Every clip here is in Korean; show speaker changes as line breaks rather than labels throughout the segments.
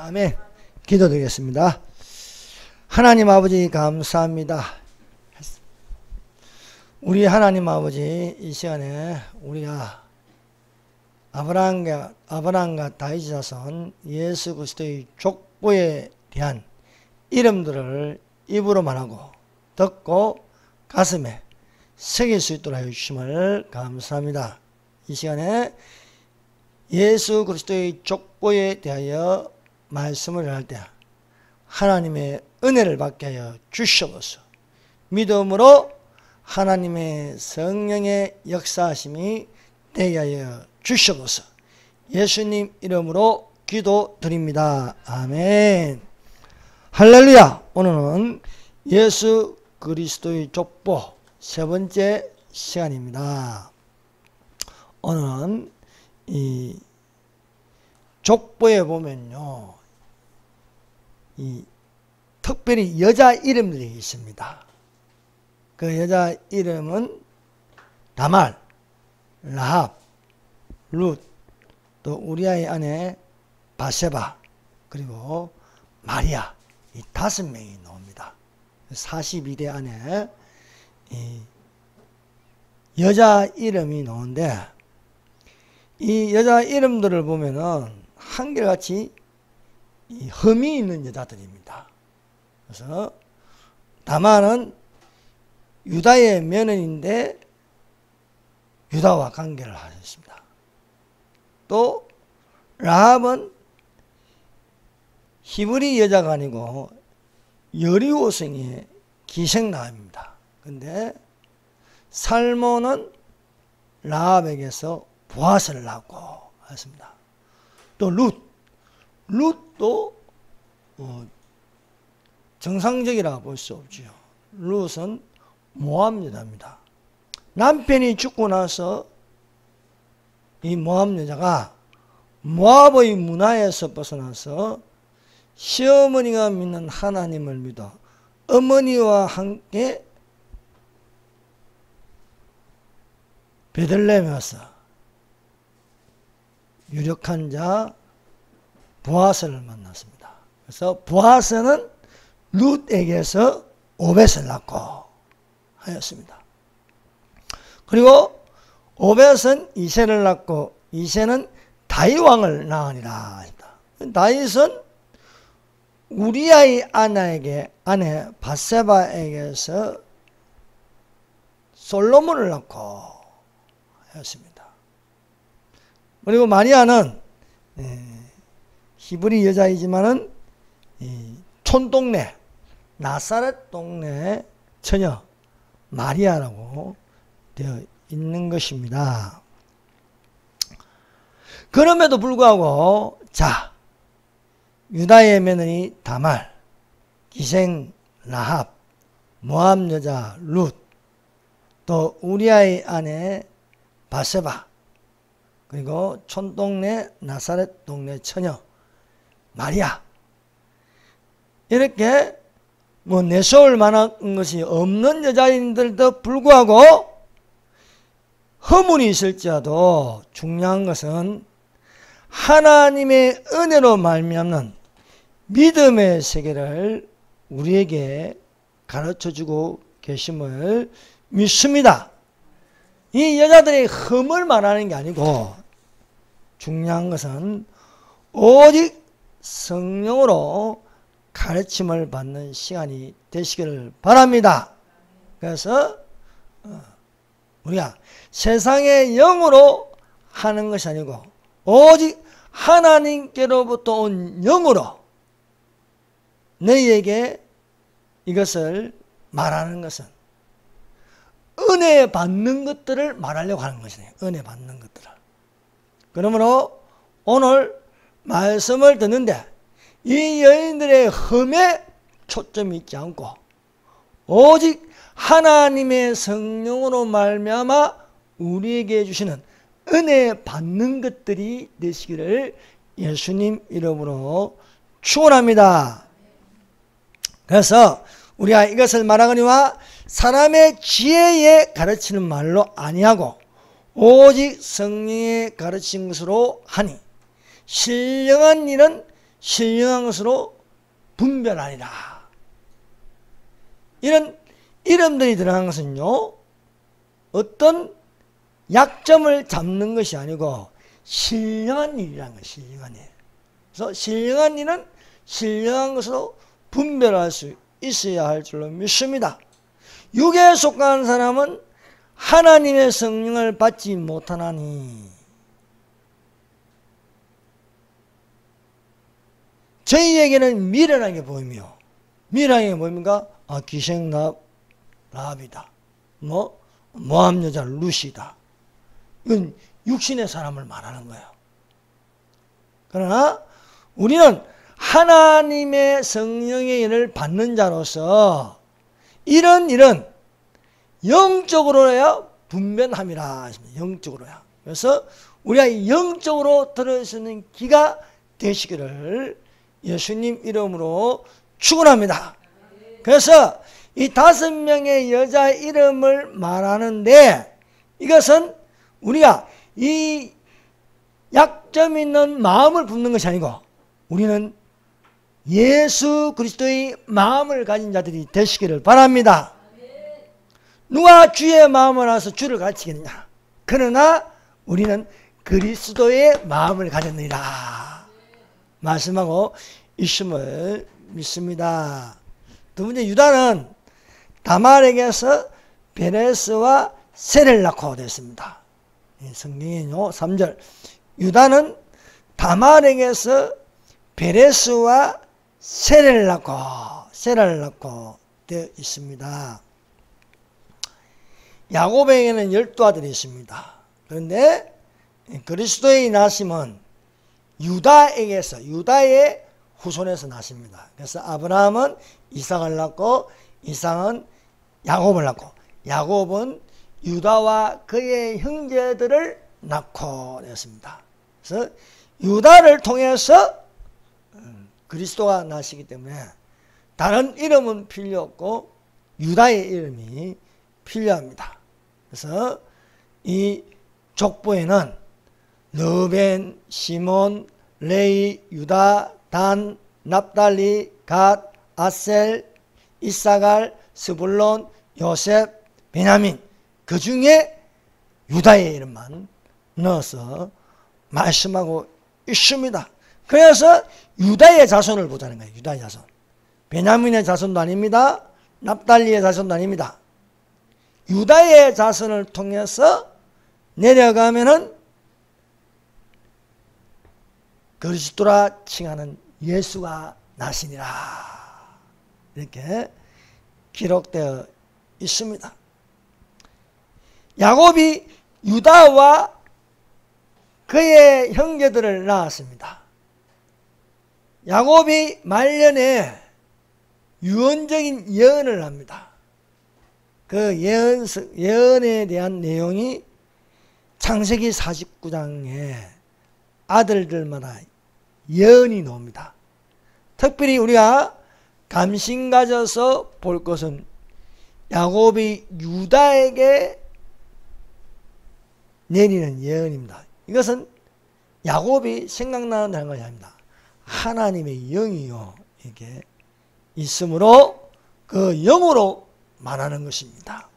아멘. 기도드리겠습니다. 하나님 아버지 감사합니다. 우리 하나님 아버지 이 시간에 우리가 아브라함과 다윗 자손 예수 그리스도의 족보에 대한 이름들을 입으로 말하고 듣고 가슴에 새길 수 있도록 해주심을 감사합니다. 이 시간에 예수 그리스도의 족보에 대하여 말씀을 할 때 하나님의 은혜를 받게 하여 주시옵소서. 믿음으로 하나님의 성령의 역사하심이 되게 하여 주시옵소서. 예수님 이름으로 기도드립니다. 아멘. 할렐루야. 오늘은 예수 그리스도의 족보 세 번째 시간입니다. 오늘은 이 족보에 보면요, 이 특별히 여자 이름들이 있습니다. 그 여자 이름은 다말, 라합, 룻, 또 우리아의 아내 바세바, 그리고 마리아, 이 5명이 나옵니다. 42대 안에 이 여자 이름이 나오는데, 이 여자 이름들을 보면은 한결같이 흠이 있는 여자들입니다. 그래서 다말은 유다의 며느리인데 유다와 관계를 하셨습니다. 또 라합은 히브리 여자가 아니고 여리고성의 기생남입니다. 근데 살몬은 라합에게서 보아스를 낳고 했습니다. 또 룻도 정상적이라고 볼 수 없지요. 룻은 모압 여자입니다. 남편이 죽고 나서 이 모압 여자가 모압의 문화에서 벗어나서 시어머니가 믿는 하나님을 믿어 어머니와 함께 베들레헴에 와서 유력한 자 보아스를 만났습니다. 그래서 보아스는 룻에게서 오벳을 낳고 하였습니다. 그리고 오벳은 이새를 낳고 이새는 다윗 왕을 낳으니라. 다윗은 우리아의 아내 바세바에게서 솔로몬을 낳고 하였습니다. 그리고 마리아는 히브리 여자이지만은 촌동네 나사렛 동네 처녀 마리아라고 되어 있는 것입니다. 그럼에도 불구하고 유다의 며느리 다말, 기생 라합, 모압 여자 룻, 또 우리아의 아내 바세바, 그리고 촌동네 나사렛 동네 처녀 마리아, 이렇게 내세울 만한 것이 없는 여자인들도 불구하고 허물이 있을지라도 중요한 것은 하나님의 은혜로 말미암는 믿음의 세계를 우리에게 가르쳐주고 계심을 믿습니다. 이 여자들이 흠을 말하는 게 아니고 중요한 것은 오직 성령으로 가르침을 받는 시간이 되시기를 바랍니다. 그래서 우리가 세상의 영으로 하는 것이 아니고 오직 하나님께로부터 온 영으로 너희에게 이것을 말하는 것은 은혜 받는 것들을 말하려고 하는 것이네요. 은혜 받는 것들을. 그러므로 오늘 말씀을 듣는데 이 여인들의 흠에 초점이 있지 않고 오직 하나님의 성령으로 말미암아 우리에게 주시는 은혜 받는 것들이 되시기를 예수님 이름으로 축원합니다. 그래서 우리가 이것을 말하거니와 사람의 지혜에 가르치는 말로 아니하고 오직 성령의 가르친 것으로 하니 신령한 일은 신령한 것으로 분별하리라. 이런 이름들이 들어간 것은요, 어떤 약점을 잡는 것이 아니고 신령한 일이라는 거예요. 신령한 일. 그래서 신령한 일은 신령한 것으로 분별할 수 있어야 할 줄로 믿습니다. 육에 속한 사람은 하나님의 성령을 받지 못하나니, 저희에게는 미련하게 보이며, 미련하게 보입니까? 기생 라합이다. 모함 여자 루시다. 이건 육신의 사람을 말하는 거예요. 그러나 우리는 하나님의 성령의 일을 받는 자로서 이런 일은 영적으로야 분별함이라 하십니다. 영적으로야. 그래서 우리가 영적으로 들을 수 있는 귀가 되시기를 예수님 이름으로 축원합니다. 그래서 이 5명의 여자 이름을 말하는데, 이것은 우리가 이 약점 있는 마음을 품는 것이 아니고 우리는 예수 그리스도의 마음을 가진 자들이 되시기를 바랍니다. 누가 주의 마음을 알아서 주를 가르치겠느냐? 그러나 우리는 그리스도의 마음을 가졌느니라 말씀하고 있음을 믿습니다. 두 번째, 유다는 다말에게서 베레스와 셀을 낳고 되었습니다. 성경에요, 3절. 유다는 다말에게서 베레스와 셀을 낳고 되어 있습니다. 야곱에게는 12아들이 있습니다. 그런데 그리스도의 나심은 유다에게서, 유다의 후손에서 나십니다. 그래서 아브라함은 이삭을 낳고, 이삭은 야곱을 낳고, 야곱은 유다와 그의 형제들을 낳고 되었습니다. 그래서 유다를 통해서 그리스도가 나시기 때문에 다른 이름은 필요 없고 유다의 이름이 필요합니다. 그래서 이 족보에는 르벤, 시몬, 레위, 유다, 단, 납달리, 갓, 아셀, 이사갈, 스불론, 요셉, 베냐민, 그 중에 유다의 이름만 넣어서 말씀하고 있습니다. 그래서 유다의 자손을 보자는 거예요. 유다의 자손. 베냐민의 자손도 아닙니다. 납달리의 자손도 아닙니다. 유다의 자손을 통해서 내려가면은 그리스도라 칭하는 예수가 나시니라, 이렇게 기록되어 있습니다. 야곱이 유다와 그의 형제들을 낳았습니다. 야곱이 말년에 유언적인 예언을 합니다. 그 예언에 대한 내용이 창세기 49장에 아들들마다 예언이 나옵니다. 특별히 우리가 감심 가져서 볼 것은 야곱이 유다에게 내리는 예언입니다. 이것은 야곱이 생각나는 것이 아닙니다. 하나님의 영이요, 이게 있으므로 그 영으로 말하는 것입니다.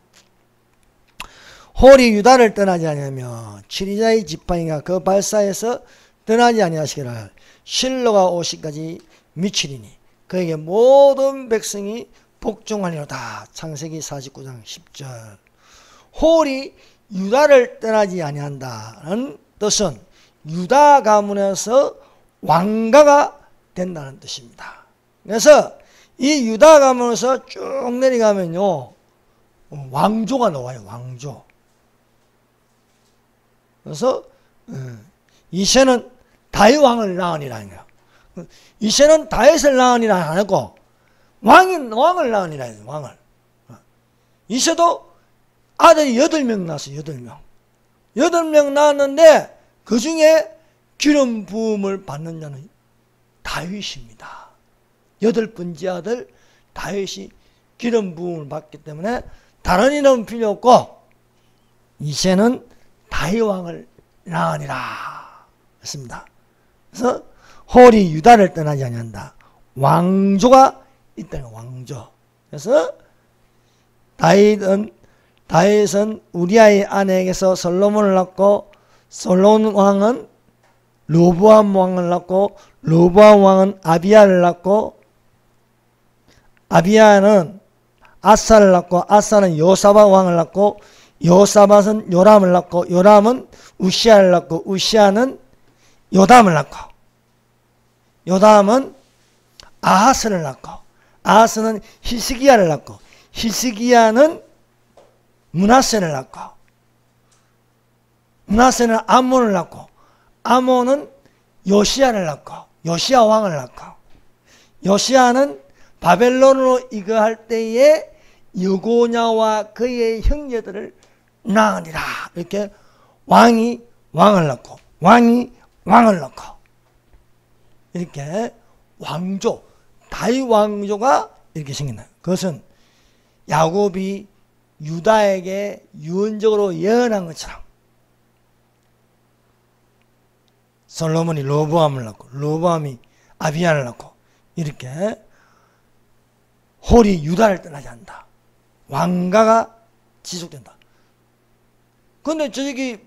홀이 유다를 떠나지 아니하며 치리자의 지팡이가 그 발사에서 떠나지 아니하시기를 실로가 오시기까지 미치리니 그에게 모든 백성이 복종하리로다. 창세기 49장 10절. 홀이 유다를 떠나지 아니한다는 뜻은 유다 가문에서 왕가가 된다는 뜻입니다. 그래서 이 유다 가문에서 쭉 내려가면요, 왕조가 나와요. 왕조. 그래서 이새는 다윗 왕을 낳으니라는 거예요. 이새는 다윗을 낳으니라 안 했고 왕을 낳으니라 해요. 왕을. 이새도 아들이 8명 낳았어요. 8명. 8명 낳았는데 그 중에 기름 부음을 받는 자는 다윗입니다. 8번째 아들 다윗이 기름 부음을 받기 때문에 다른 이름은 필요 없고 이새는 다윗 왕을 낳으니라 했습니다. 그래서 홀이 유다를 떠나지 아니한다. 왕조가 있다는 왕조. 그래서 다윗은 우리아의 아내에게서 솔로몬을 낳고, 솔로몬 왕은 로보암 왕을 낳고, 로보암 왕은 아비야를 낳고, 아비야는 아사를 낳고, 아사는 요사밧 왕을 낳고, 요사밧은 요람을 낳고, 요람은 우시아를 낳고, 우시아는 요담을 낳고, 요담은 아하스를 낳고, 아하스는 히스기야를 낳고, 히스기야는 므낫세를 낳고, 므낫세는 아몬을 낳고, 아몬은 요시야를 낳고, 요시야 왕을 낳고, 요시야는 바벨론으로 이거할 때에 여고냐와 그의 형제들을 낳으니라. 이렇게 왕이 왕을 낳고, 왕이 왕을 낳고, 이렇게 왕조, 다윗 왕조가 이렇게 생긴다. 그것은 야곱이 유다에게 유언적으로 예언한 것처럼 솔로몬이 로보암을 낳고, 로보암이 아비야를 낳고, 이렇게 홀이 유다를 떠나지 않는다. 왕가가 지속된다. 그런데 저기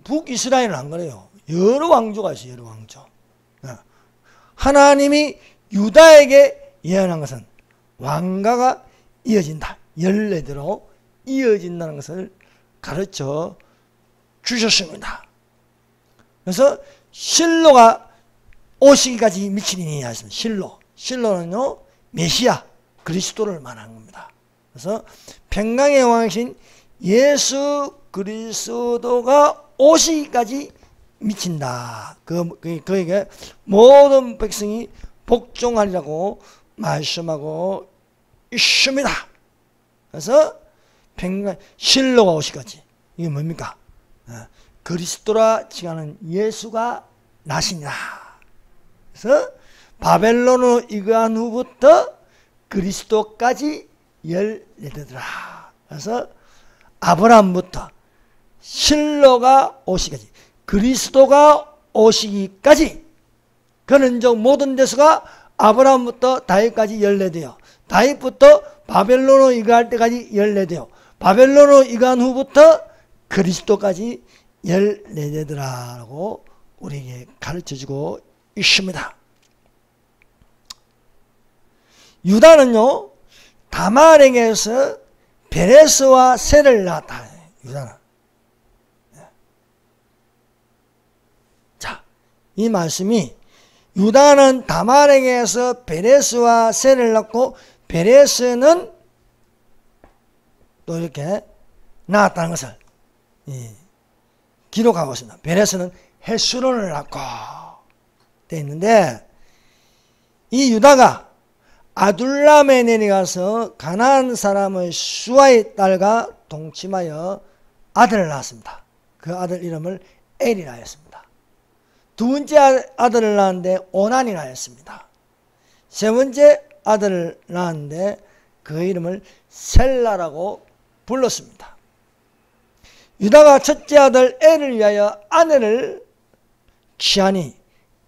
북이스라엘은 안 그래요. 여러 왕조가 있어요. 여러 왕조. 하나님이 유다에게 예언한 것은 왕가가 이어진다. 14대로 이어진다는 것을 가르쳐 주셨습니다. 그래서 실로가 오시기까지 미치리니 하셨습니다. 실로는요, 메시아, 그리스도를 말하는 겁니다. 그래서 평강의 왕이신 예수 그리스도가 오시기까지 미친다. 그에게 모든 백성이 복종하리라고 말씀하고 있습니다. 그래서 실로가 오시기까지. 이게 뭡니까? 그리스도라 칭하는 예수가 나시니라. 그래서 바벨론으로 이거한 후부터 그리스도까지 14대더라. 그래서 아브라함부터 실로가 오시기까지, 그리스도가 오시기까지, 그는 모든 대수가 아브라함부터 다윗까지 14대요. 다윗부터 바벨론으로 이거할 때까지 14대요. 바벨론으로 이거한 후부터 그리스도까지 14대더라라고 우리에게 가르쳐주고 있습니다. 유다는요, 다말에게서 베레스와 셀을 낳았다. 유다는. 자, 이 말씀이 유다는 다말에게서 베레스와 셀을 낳고, 베레스는 또 이렇게 낳았다는 것을 기록하고 있습니다. 베레스는 헤스론을 낳고 되어 있는데, 이 유다가 아둘람에 내려가서 가나안 사람의 수아의 딸과 동침하여 아들을 낳았습니다. 그 아들 이름을 엘이라 했습니다. 두 번째 아들을 낳았는데 오난이라 했습니다. 세 번째 아들을 낳았는데 그 이름을 셀라라고 불렀습니다. 유다가 첫째 아들 엘을 위하여 아내를 취하니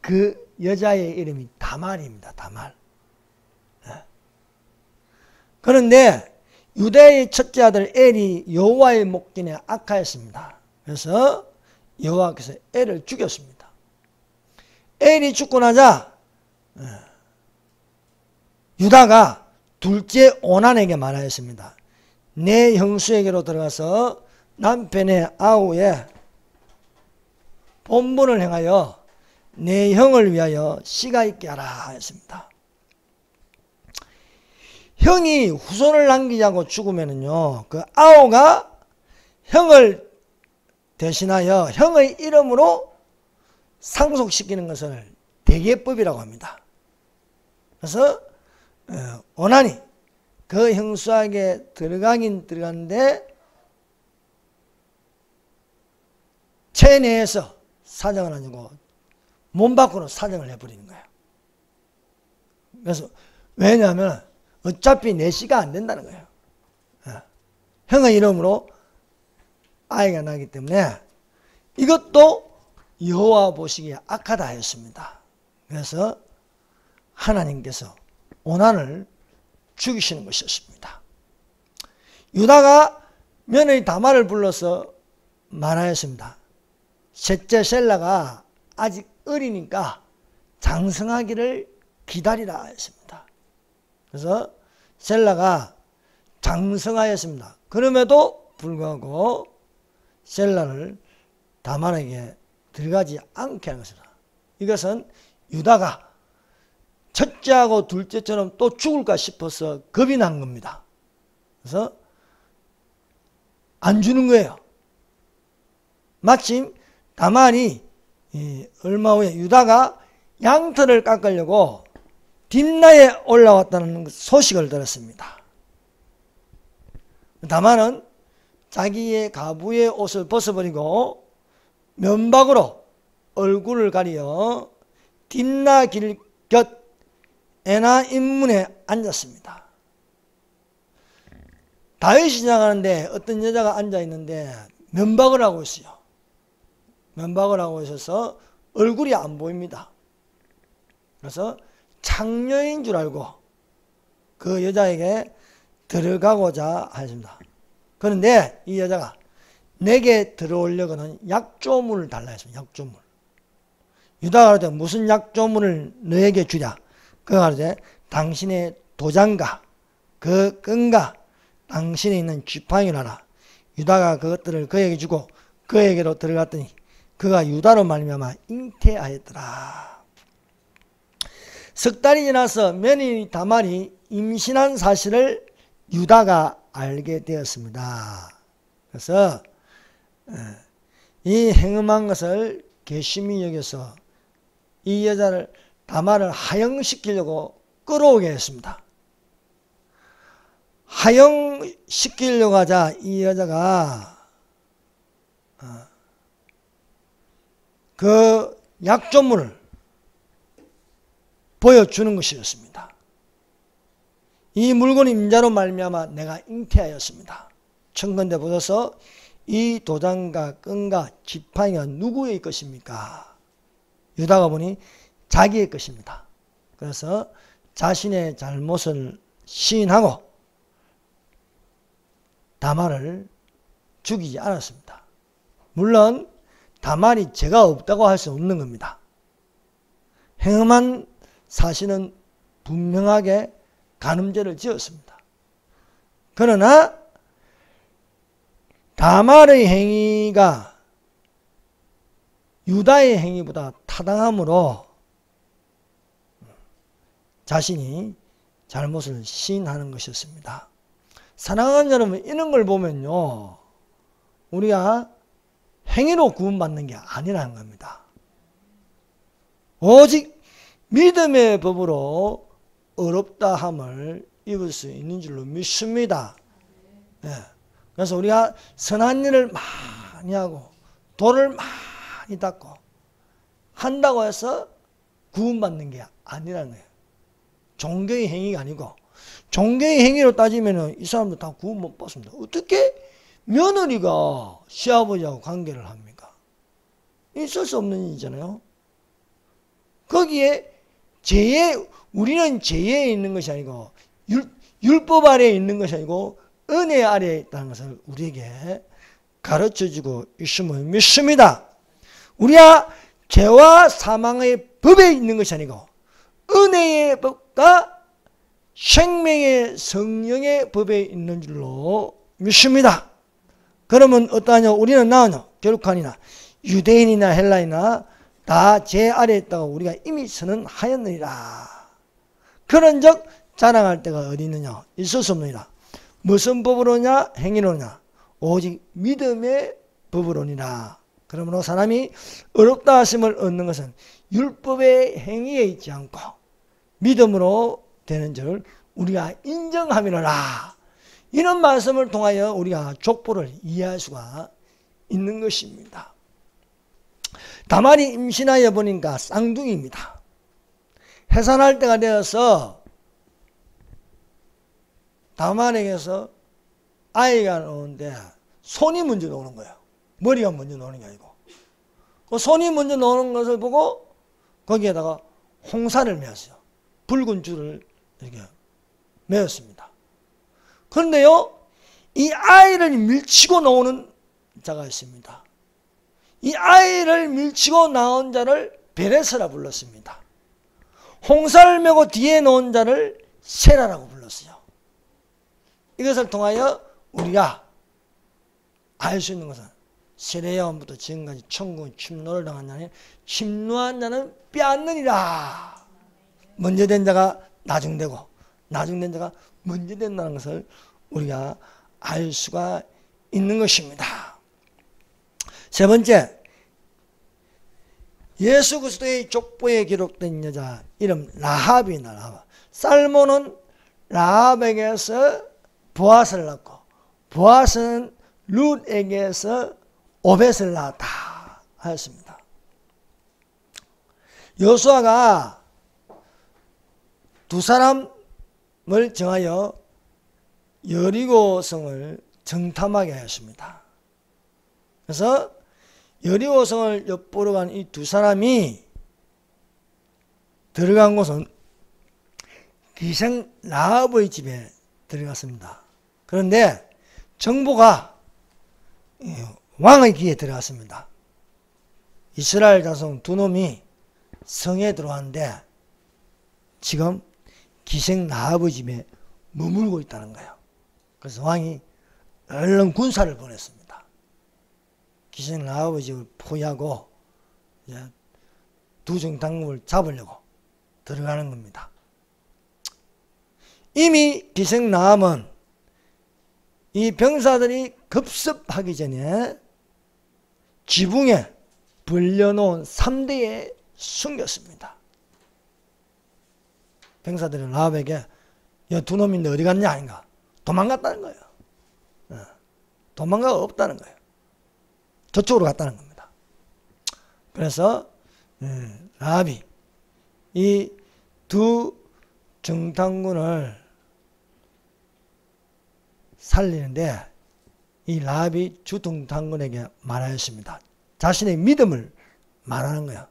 그 여자의 이름이 다말입니다. 다말. 그런데 유다의 첫째 아들 엘이 여호와의 목전에 악하였습니다. 그래서 여호와께서 엘을 죽였습니다. 엘이 죽고 나자 유다가 둘째 오난에게 말하였습니다. 내 형수에게로 들어가서 남편의 아우의 본분을 행하여 내 형을 위하여 씨가 있게 하라 하였습니다. 형이 후손을 남기자고 죽으면은요, 그 아우가 형을 대신하여 형의 이름으로 상속시키는 것을 대계법이라고 합니다. 그래서 오난이 그 형수에게 들어가긴 들어갔는데 체내에서 사정을 아니고 몸 밖으로 사정을 해버리는 거예요. 그래서 왜냐하면 어차피 내 씨가 안 된다는 거예요. 형의 이름으로 아이가 나기 때문에 이것도 여호와 보시기에 악하다 했습니다. 그래서 하나님께서 오난을 죽이시는 것이었습니다. 유다가 며느리 다말을 불러서 말하였습니다. 셋째 셀라가 아직 어리니까 장성하기를 기다리라 했습니다. 그래서 셀라가 장성하였습니다. 그럼에도 불구하고 셀라를 다말에게 들어가지 않게 하는 것입니다. 이것은 유다가 첫째하고 둘째처럼 또 죽을까 싶어서 겁이 난 겁니다. 그래서 안 주는 거예요. 마침 다말이 얼마 후에 유다가 양털을 깎으려고 딥나에 올라왔다는 소식을 들었습니다. 다말은 자기의 가부의 옷을 벗어버리고 면박으로 얼굴을 가리어 딥나 길 곁 에나 인문에 앉았습니다. 다윗이 지나가는데 어떤 여자가 앉아있는데 면박을 하고 있어요. 면박을 하고 있어서 얼굴이 안 보입니다. 그래서 창녀인 줄 알고 그 여자에게 들어가고자 하였습니다. 그런데 이 여자가 내게 들어오려고는 약조물을 달라 했습니다. 약조물. 유다가 그럴 때 무슨 약조물을 너에게 주랴? 그가 그러되 당신의 도장과 그 끈과 당신에 있는 지팡이를 하라. 유다가 그것들을 그에게 주고 그에게로 들어갔더니 그가 유다로 말미암아 잉태하였더라. 석 달이 지나서 며느리 다말이 임신한 사실을 유다가 알게 되었습니다. 그래서 이 행음한 것을 괘씸히 여겨서 이 여자를 다말을 하영시키려고 끌어오게 했습니다. 하영시키려고 하자 이 여자가 그 약조물을 보여주는 것이었습니다. 이 물건이 임자로 말미암아 내가 잉태하였습니다. 청건대 보셔서 이 도장과 끈과 지팡이가 누구의 것입니까? 유다가 보니 자기의 것입니다. 그래서 자신의 잘못을 시인하고 다말을 죽이지 않았습니다. 물론 다말이 죄가 없다고 할 수 없는 겁니다. 행음한 사실은 분명하게 간음죄를 지었습니다. 그러나 다말의 행위가 유다의 행위보다 타당하므로 자신이 잘못을 시인하는 것이었습니다. 사랑하는 여러분, 이런 걸 보면요, 우리가 행위로 구원받는 게 아니라는 겁니다. 오직 믿음의 법으로 어렵다함을 입을 수 있는 줄로 믿습니다. 네. 그래서 우리가 선한 일을 많이 하고 돌을 많이 닦고 한다고 해서 구원받는 게 아니라는 거예요. 종교의 행위가 아니고, 종교의 행위로 따지면 이 사람들 다 구원 못 받습니다. 어떻게 며느리가 시아버지하고 관계를 합니까? 있을 수 없는 일이잖아요. 거기에 우리는 죄에 있는 것이 아니고 율법 아래에 있는 것이 아니고 은혜 아래에 있다는 것을 우리에게 가르쳐주고 있음을 믿습니다. 우리가 죄와 사망의 법에 있는 것이 아니고 은혜의 법과 생명의 성령의 법에 있는 줄로 믿습니다. 그러면 어떠하냐? 우리는 나으냐? 결국하니나 유대인이나 헬라이나 다 제 아래에 있다가 우리가 이미 선언하였느니라. 그런즉 자랑할 때가 어디 있느냐? 있을 수 없느니라. 무슨 법으로냐? 행위로냐? 오직 믿음의 법으로니라. 그러므로 사람이 어렵다 하심을 얻는 것은 율법의 행위에 있지 않고 믿음으로 되는 줄 우리가 인정함이로라. 이런 말씀을 통하여 우리가 족보를 이해할 수가 있는 것입니다. 다말이 임신하여 보니까 쌍둥이입니다. 해산할 때가 되어서 다말에게서 아이가 나오는데 손이 먼저 나오는 거예요. 머리가 먼저 나오는 게 아니고. 그 손이 먼저 나오는 것을 보고 거기에다가 홍사를 메었어요. 붉은 줄을 이렇게 메었습니다. 그런데요, 이 아이를 밀치고 나오는 자가 있습니다. 이 아이를 밀치고 나온 자를 베레스라 불렀습니다. 홍사를 메고 뒤에 놓은 자를 세라라고 불렀어요. 이것을 통하여 우리가 알 수 있는 것은 세례요한부터 지금까지 천국에 침노를 당한 자는 침노한 자는 빼앗느니라. 먼저 된 자가 나중되고 나중된 자가 먼저 된다는 것을 우리가 알 수가 있는 것입니다. 세 번째, 예수 그리스도의 족보에 기록된 여자 이름 라합이나 라합. 살몬은 라합에게서 보아스를 낳고 보아스는 룻에게서 오벳을 낳았다 하였습니다. 여호수아가 두 사람을 정하여 여리고성을 정탐하게 하였습니다. 그래서 여리고성을 엿보러 간 이 두 사람이 들어간 곳은 기생 라합의 집에 들어갔습니다. 그런데 정보가 왕의 귀에 들어갔습니다. 이스라엘 자손 두 놈이 성에 들어왔는데 지금 기생 라합의 집에 머물고 있다는 거예요. 그래서 왕이 얼른 군사를 보냈습니다. 기생 라합의 집을 포위하고 두 정탐꾼을 잡으려고 들어가는 겁니다. 이미 기생 라합은 이 병사들이 급습하기 전에 지붕에 벌려놓은 3대에 숨겼습니다. 병사들은 라합에게 두 놈인데 어디 갔냐 아닌가? 도망갔다는 거예요. 도망가가 없다는 거예요. 저쪽으로 갔다는 겁니다. 그래서 라합이 이 두 정탐꾼을 살리는데 이 라합이 주 정탐꾼에게 말하였습니다. 자신의 믿음을 말하는 거예요.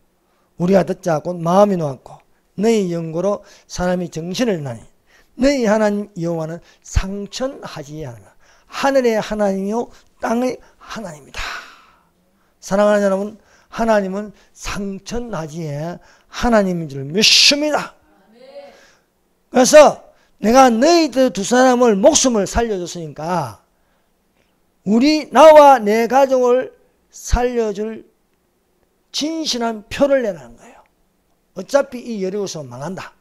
우리가 듣자 곧 마음이 놓았고 너희 영고로 사람이 정신을 나니 너희 하나님 여호와는 상천하지 않으라. 하늘의 하나님이요 땅의 하나님이다. 사랑하는 여러분, 하나님은 상천하지의 하나님인 줄 믿습니다. 그래서 내가 너희들 두 사람을 목숨을 살려줬으니까 나와 내 가족을 살려줄 진실한 표를 내라는 거예요. 어차피 이 여리고성은 망한다.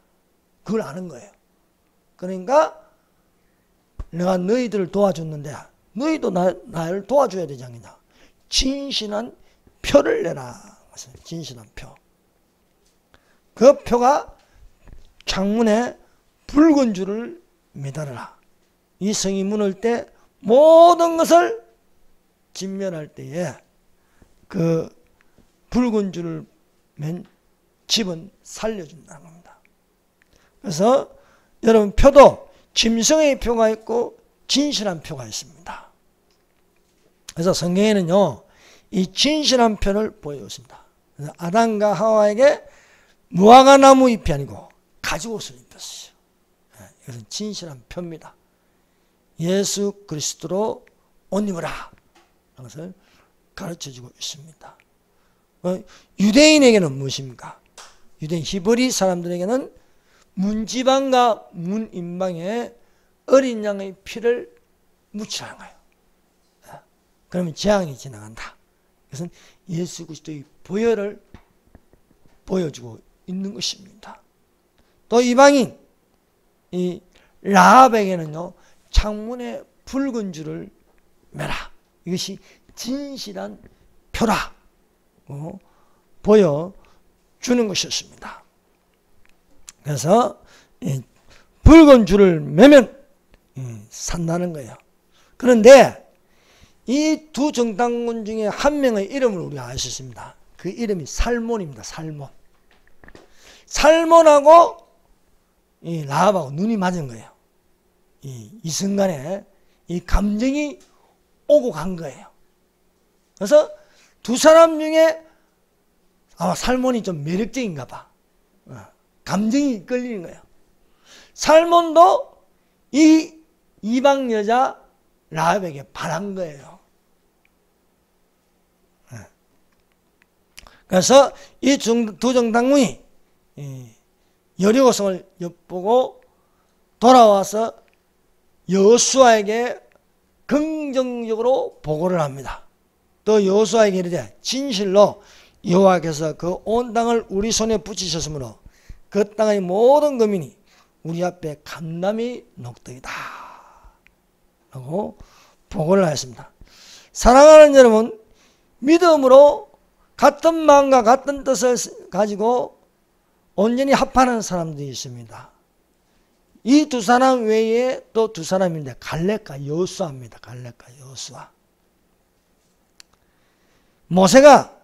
그걸 아는 거예요. 그러니까 내가 너희들을 도와줬는데 너희도 나를 도와줘야 되지 않겠냐. 진실한 표를 내라. 진실한 표. 그 표가 창문에 붉은 줄을 매달아라. 이 성이 무너질 때 모든 것을 진멸할 때에 그 붉은 줄을 맨 집은 살려준다는 겁니다. 그래서 여러분 표도 짐승의 표가 있고 진실한 표가 있습니다. 그래서 성경에는요 이 진실한 표를 보여줬습니다. 아담과 하와에게 무화과 나무 잎이 아니고 가지옷을 입혔어요. 이것은 진실한 표입니다. 예수 그리스도로 옷 입으라 하는 것을 가르쳐주고 있습니다. 유대인에게는 무엇입니까? 유대인 히브리 사람들에게는 문지방과 문인방에 어린 양의 피를 묻히라는 거예요. 그러면 재앙이 지나간다. 이것은 예수 그리스도의 보혈을 보여주고 있는 것입니다. 또 이방인 이 라합에게는요 창문에 붉은 줄을 매라. 이것이 진실한 표라 보여주는 것이었습니다. 그래서 붉은 줄을 매면 산다는 거예요. 그런데 이 두 정탐꾼 중에 한 명의 이름을 우리가 알 수 있습니다. 그 이름이 살몬입니다. 살몬. 살몬하고 이 라합하고 눈이 맞은 거예요. 이 순간에 이 감정이 오고 간 거예요. 그래서 두 사람 중에 아마 살몬이 좀 매력적인가 봐. 감정이 이끌리는 거예요. 살몬도 이 이방 여자 라합에게 반한 거예요. 그래서 이 두 정탐꾼이 여리고성을 엿보고 돌아와서 여호수아에게 긍정적으로 보고를 합니다. 또 여호수아에게 이르되 진실로 여호와께서 그 온 땅을 우리 손에 붙이셨으므로 그 땅의 모든 거민이 우리 앞에 감람이 녹더이다 라고 보고를 하였습니다. 사랑하는 여러분, 믿음으로 같은 마음과 같은 뜻을 가지고 온전히 합하는 사람들이 있습니다. 이 두 사람 외에 또 두 사람인데 갈렙과 여호수아입니다. 갈렙과 여호수아. 모세가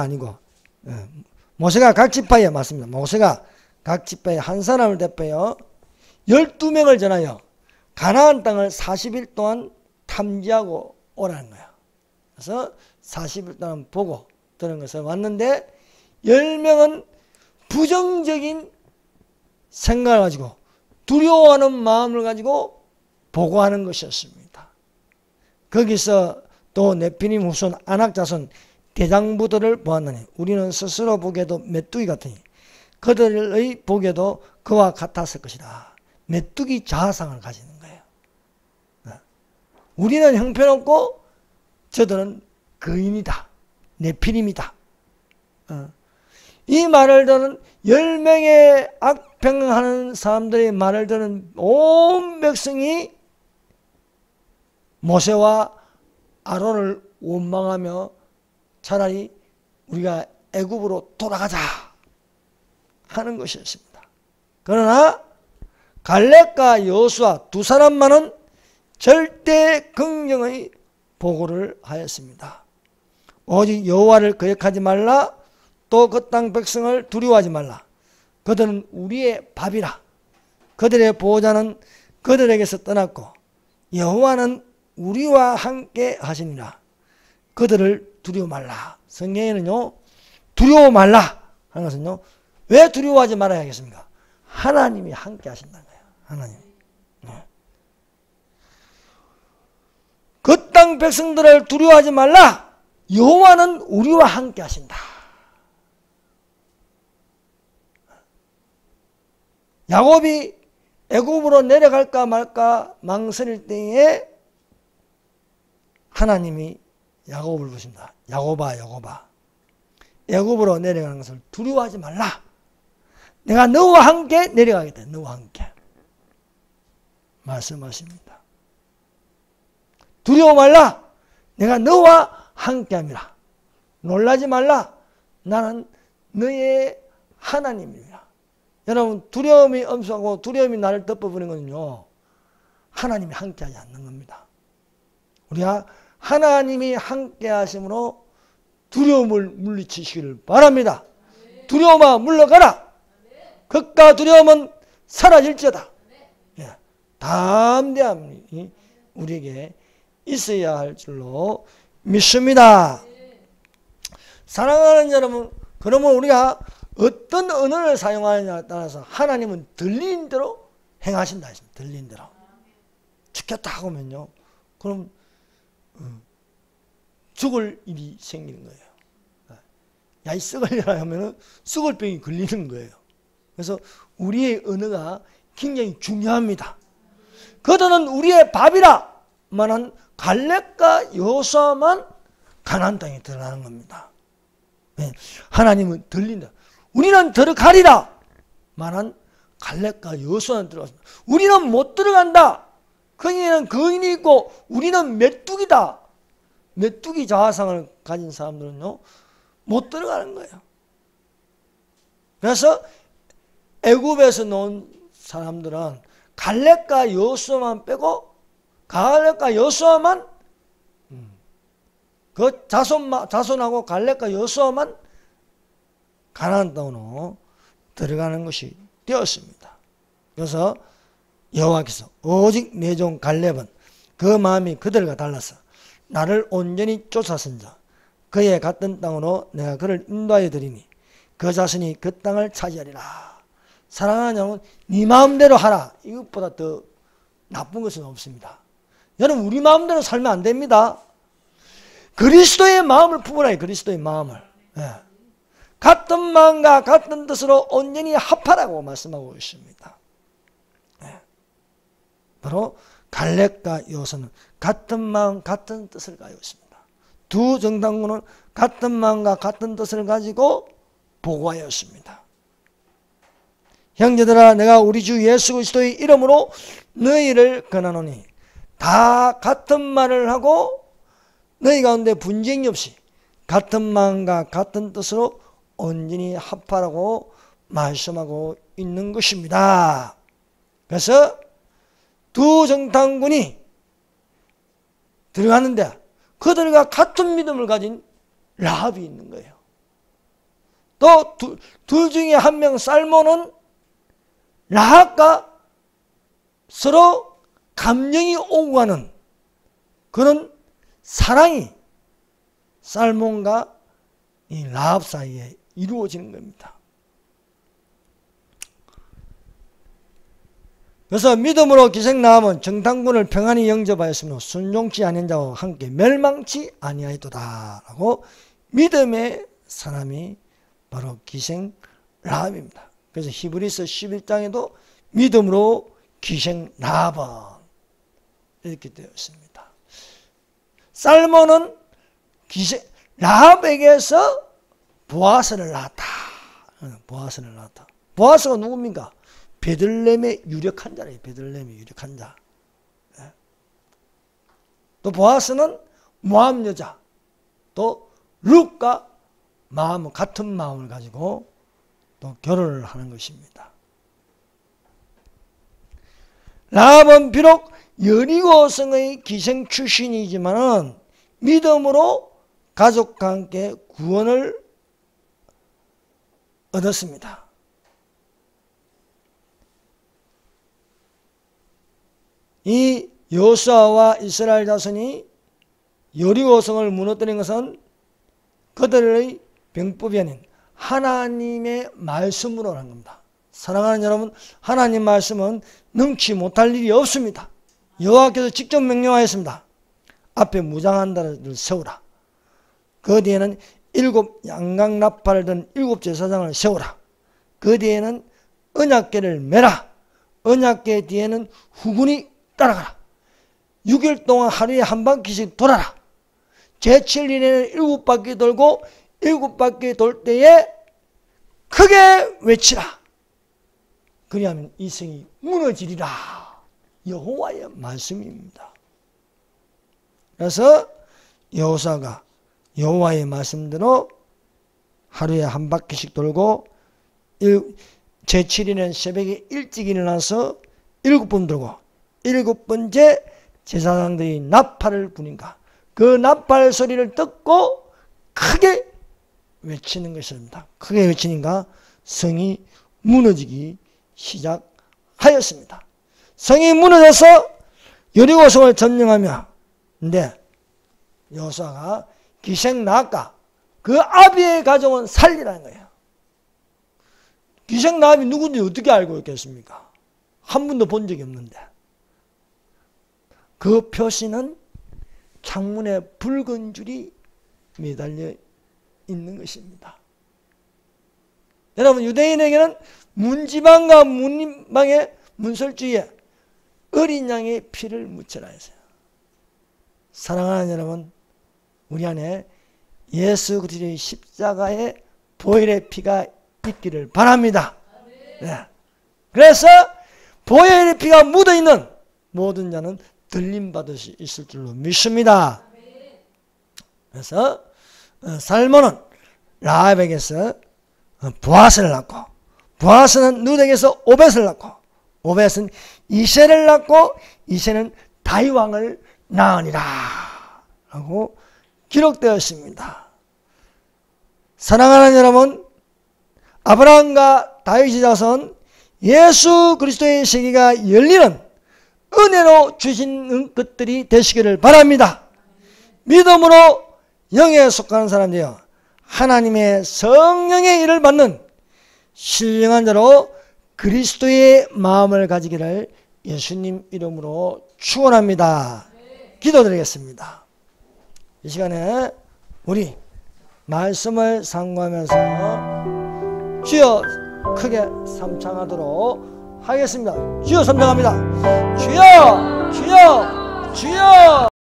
아니고 모세가 각 지파에 맞습니다. 모세가 각 지파에 한 사람을 대표하여 12명을 전하여 가나안 땅을 40일 동안 탐지하고 오라는 거예요. 그래서 40일 동안 보고 들은 것을 왔는데 10명은 부정적인 생각을 가지고 두려워하는 마음을 가지고 보고하는 것이었습니다. 거기서 또 네피림 후손 아낙 자손 대장부들을 보았느니 우리는 스스로 보기에도 메뚜기 같으니 그들의 보기에도 그와 같았을 것이다. 메뚜기 자아상을 가지는 거예요. 우리는 형편없고 저들은 거인이다. 네피림이다. 이 말을 듣는 10명의 악평하는 사람들의 말을 듣는 온 백성이 모세와 아론을 원망하며 차라리 우리가 애굽으로 돌아가자 하는 것이었습니다. 그러나 갈렙과 여호수아 두 사람만은 절대 긍정의 보고를 하였습니다. 오직 여호와를 거역하지 말라. 또 그 땅 백성을 두려워하지 말라. 그들은 우리의 밥이라. 그들의 보호자는 그들에게서 떠났고 여호와는 우리와 함께 하시니라. 그들을 두려워 말라. 성경에는요, 두려워 말라 하는 것은요, 왜 두려워하지 말아야 하겠습니까? 하나님이 함께 하신다는 거예요. 하나님. 그 땅 백성들을 두려워하지 말라. 여호와는 우리와 함께 하신다. 야곱이 애굽으로 내려갈까 말까 망설일 때에 하나님이 야곱을 부르십니다. 야곱아, 야곱아. 애굽으로 내려가는 것을 두려워하지 말라. 내가 너와 함께 내려가겠다. 너와 함께. 말씀하십니다. 두려워 말라. 내가 너와 함께함이라. 놀라지 말라. 나는 너의 하나님이라. 여러분, 두려움이 엄습하고 두려움이 나를 덮어버리는 것은요, 하나님이 함께하지 않는 겁니다. 우리가 하나님이 함께 하심으로 두려움을 물리치시기를 바랍니다. 두려움아 물러가라. 극과 두려움은 사라질지어다. 담대함이 우리에게 있어야 할 줄로 믿습니다. 사랑하는 여러분, 그러면 우리가 어떤 언어를 사용하느냐에 따라서 하나님은 들리는 대로 행하신다 했습니다. 들리는 대로. 죽겠다 하면요, 그럼 죽을 일이 생기는 거예요. 야, 이 썩을려라 하면은 썩을 병이 걸리는 거예요. 그래서 우리의 언어가 굉장히 중요합니다. 그들은 우리의 밥이라만한 갈렙과 여호수아만 가나안 땅에 들어가는 겁니다. 하나님은 들린다. 우리는 들어가리라 만한 갈렙과 여호수아는 들어갔습니다. 우리는 못 들어간다. 거기에는 거인이 있고 우리는 메뚜기다. 메뚜기 자아상을 가진 사람들은요, 못 들어가는 거예요. 그래서 애굽에서 나온 사람들은 갈렙과 여호수아만 빼고, 갈렙과 여호수아만, 그 자손하고 갈렙과 여호수아만 가나안 땅으로 들어가는 것이 되었습니다. 그래서 여호와께서 오직 내 종 갈렙은 그 마음이 그들과 달라서 나를 온전히 쫓았은즉 그의 갔던 땅으로 내가 그를 인도하여 드리니 그 자손이 그 땅을 차지하리라. 사랑하는 여러분, 네 마음대로 하라. 이것보다 더 나쁜 것은 없습니다. 여러분, 우리 마음대로 살면 안 됩니다. 그리스도의 마음을 품으라. 그리스도의 마음을. 예. 같은 마음과 같은 뜻으로 온전히 합하라고 말씀하고 있습니다. 예. 바로 갈렙과 여호수아는 같은 마음 같은 뜻을 가지고 있습니다. 두 정탐꾼은 같은 마음과 같은 뜻을 가지고 보고하였습니다. 형제들아, 내가 우리 주 예수 그리스도의 이름으로 너희를 권하노니 다 같은 말을 하고 너희 가운데 분쟁이 없이 같은 마음과 같은 뜻으로 온전히 합하라고 말씀하고 있는 것입니다. 그래서 두 정탐꾼이 들어가는데 그들과 같은 믿음을 가진 라합이 있는 거예요. 또 둘 중에 한 명 살몬은 라합과 서로 감정이 오고 가는 그런 사랑이 살몬과 이 라합 사이에 이루어지는 겁니다. 그래서 믿음으로 기생 라합은 정탐꾼을 평안히 영접하였으므로 순종치 아니한 자와 함께 멸망치 아니하였도다 라고 믿음의 사람이 바로 기생 라합입니다. 그래서 히브리서 11장에도 믿음으로 기생 라합은 이렇게 되어 있습니다. 살몬은 라합에게서 보아스를 낳았다. 보아스를 낳았다. 보아스가 누굽니까? 베들레헴의 유력한 자래요. 베들레헴의 유력한 자. 또 보아스는 모압 여자. 또 룻과 같은 마음을 가지고 또 결혼을 하는 것입니다. 라합은 비록 여리고성의 기생 출신이지만은 믿음으로 가족과 함께 구원을 얻었습니다. 이 여호수아와 이스라엘 자손이 여리고성을 무너뜨린 것은 그들의 병법이 아닌 하나님의 말씀으로 한 겁니다. 사랑하는 여러분, 하나님 말씀은 능치 못할 일이 없습니다. 여호와께서 직접 명령하였습니다. 앞에 무장한 자를 세우라. 그 뒤에는 7 양강나팔을 든 7 제사장을 세우라. 그 뒤에는 언약궤를 메라. 언약궤 뒤에는 후군이 따라가라. 6일 동안 하루에 한 바퀴씩 돌아라. 제7일에는 7바퀴 돌고 7바퀴 돌 때에 크게 외치라. 그리하면 이 성이 무너지리라. 여호와의 말씀입니다. 그래서 여호수아가 여호와의 말씀대로 하루에 한 바퀴씩 돌고 제7일에는 새벽에 일찍 일어나서 7번 돌고 7번째 제사장들이 나팔을 부니까 그 나팔 소리를 듣고 크게 외치는 것입니다. 크게 외치니까 성이 무너지기 시작하였습니다. 성이 무너져서 여리고성을 점령하며 근데 여호수아가 기생 라합과 그 아비의 가정은 살리라는 거예요. 기생 라합이 누군지 어떻게 알고 있겠습니까? 한 번도 본 적이 없는데 그 표시는 창문에 붉은 줄이 매달려 있는 것입니다. 여러분, 유대인에게는 문지방과 문방의 문설주에 어린 양의 피를 묻혀라 했어요. 사랑하는 여러분, 우리 안에 예수 그리스도의 십자가의 보혈의 피가 있기를 바랍니다. 네. 그래서 보혈의 피가 묻어있는 모든 자는 들림받을 수 있을 줄로 믿습니다. 그래서 살몬은 라합에게서 보아스를 낳고 보아스는 룻에게서 오벳을 낳고 오벳은 이새를 낳고 이새는 다윗왕을 낳으니라 라고 기록되었습니다. 사랑하는 여러분, 아브라함과 다윗의 자손 예수 그리스도의 세계가 열리는 은혜로 주신 것들이 되시기를 바랍니다. 믿음으로 영에 속하는 사람들이여 하나님의 성령의 일을 받는 신령한 자로 그리스도의 마음을 가지기를 예수님 이름으로 축원합니다. 기도드리겠습니다. 이 시간에 우리 말씀을 상고하면서 주여 크게 삼창하도록 하겠습니다. 주여 삼창합니다. 주여 주여 주여.